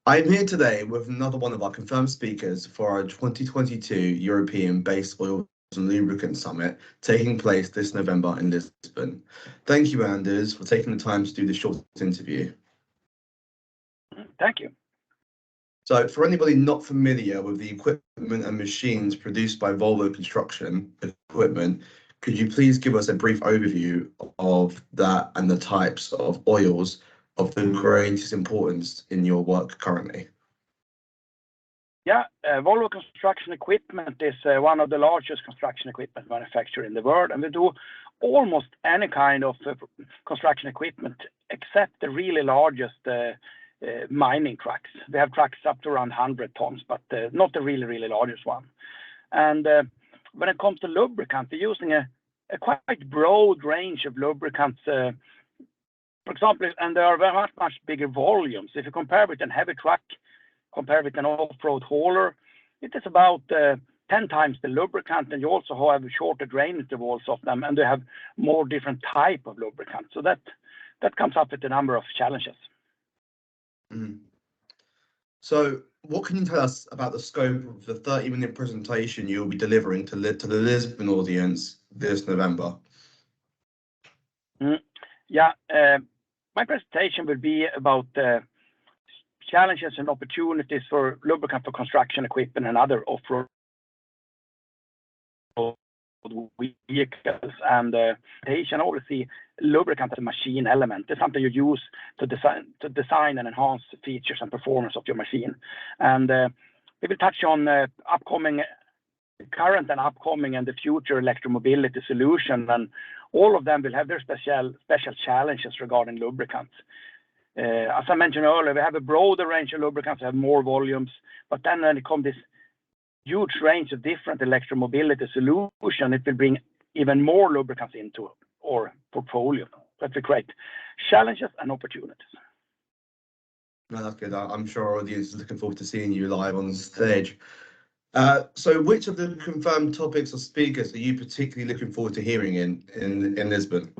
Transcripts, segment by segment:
I'm here today with another one of our confirmed speakers for our 2022 European Base Oils and Lubricant Summit taking place this November in Lisbon. Thank you, Anders, for taking the time to do this short interview. Thank you. So for anybody not familiar with the equipment and machines produced by Volvo Construction equipment, could you please give us a brief overview of that and the types of oils of the greatest importance in your work currently? Yeah, Volvo Construction Equipment is one of the largest construction equipment manufacturers in the world, and we do almost any kind of construction equipment except the really largest mining trucks. We have trucks up to around 100 tons, but not the really largest one. And when it comes to lubricants, we're using a quite broad range of lubricants. For example, and there are much bigger volumes. If you compare with a heavy truck, compare with an off-road hauler, it is about 10 times the lubricant, and you also have shorter drain intervals of them, and they have more different type of lubricant. So that comes up with a number of challenges. Mm. So what can you tell us about the scope of the 30-minute presentation you'll be delivering to the Lisbon audience this November? Yeah, my presentation will be about challenges and opportunities for lubricant for construction equipment and other off-road vehicles. And presentation always see lubricant as a machine element. It's something you use to design and enhance the features and performance of your machine. And we will touch on current and upcoming and the future electromobility solution, and all of them will have their special challenges regarding lubricants. As I mentioned earlier, we have a broader range of lubricants, we have more volumes, but then when it comes this huge range of different electromobility solution, it will bring even more lubricants into our portfolio. That will create challenges and opportunities. No, that's good. I'm sure our audience is looking forward to seeing you live on stage. So which of the confirmed topics or speakers are you particularly looking forward to hearing in Lisbon?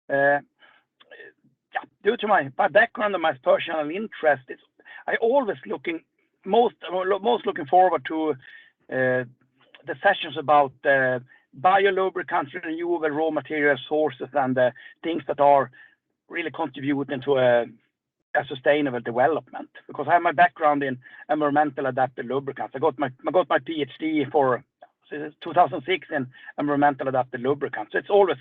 Yeah, due to my background and my personal interest, I always most looking forward to the sessions about biolubricants, renewable raw material sources, and things that are really contributing to a sustainable development. Because I have my background in environmental adapted lubricants. I got my PhD for 2006 in environmental adapted lubricants. So it's always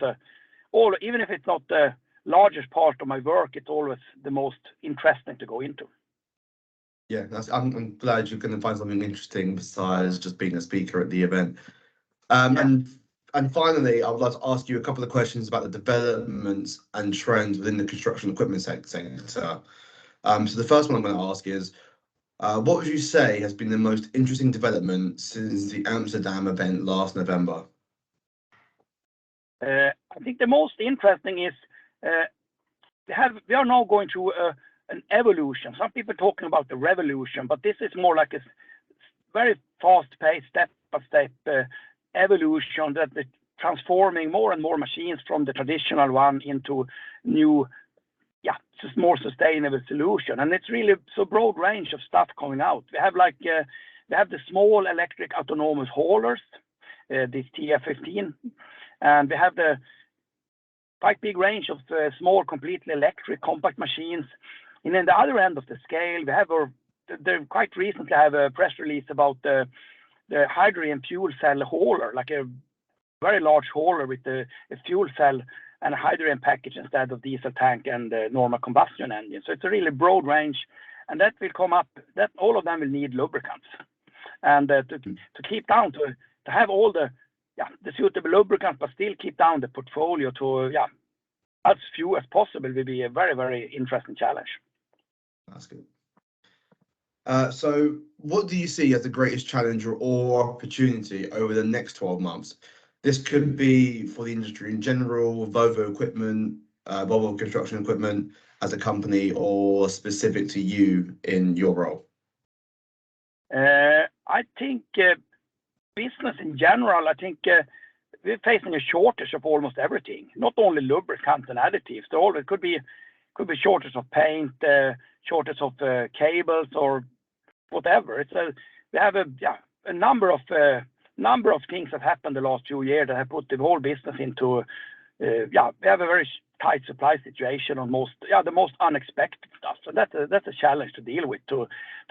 even if it's not the largest part of my work, it's always the most interesting to go into. Yeah, I'm glad you're going to find something interesting besides just being a speaker at the event. And finally, I would like to ask you a couple of questions about the developments and trends within the construction equipment sector. So the first one I'm going to ask is, what would you say has been the most interesting development since the Amsterdam event last November? I think the most interesting is we are now going through an evolution. Some people talking about the revolution, but this is more like a very fast-paced, step-by-step evolution that is transforming more and more machines from the traditional one into new, just more sustainable solution. And it's really so broad range of stuff coming out. We have the small electric autonomous haulers, this TF15, and we have the quite big range of small, completely electric compact machines. And then the other end of the scale, we have quite recently have a press release about the hydrogen fuel cell hauler, like a very large hauler with a fuel cell and a hydrogen package instead of diesel tank and normal combustion engine. So it's a really broad range, and that will come up. That all of them will need lubricants, and to keep down to have all the suitable lubricants, but still keep down the portfolio to as few as possible will be a very, very interesting challenge. That's good. So what do you see as the greatest challenge or opportunity over the next 12 months? This could be for the industry in general, Volvo equipment, Volvo Construction Equipment as a company, or specific to you in your role. I think business in general, I think we're facing a shortage of almost everything, not only lubricants and additives. There always could be could be shortage of paint, shortage of cables or whatever. We have a number of things that happened the last 2 years that have put the whole business into we have a very tight supply situation on the most unexpected stuff. So that's a challenge to deal with, to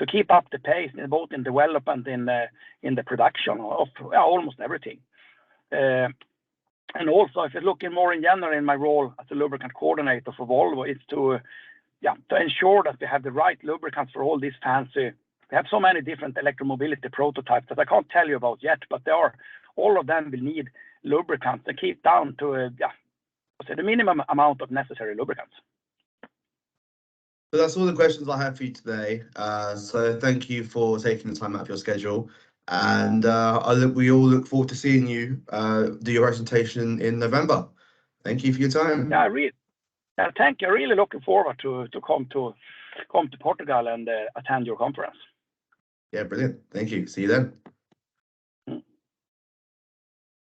keep up the pace both in development in the production of almost everything. And also, if you're looking more in general in my role as a lubricant coordinator for Volvo, it's to ensure that we have the right lubricants for all these fancy. We have so many different electromobility prototypes that I can't tell you about yet, but all of them will need lubricants to keep down to the minimum amount of necessary lubricants. So that's all the questions I have for you today. So thank you for taking the time out of your schedule. And we all look forward to seeing you do your presentation in November. Thank you for your time. Thank you. Really looking forward to come to Portugal and attend your conference. Yeah, brilliant. Thank you. See you then.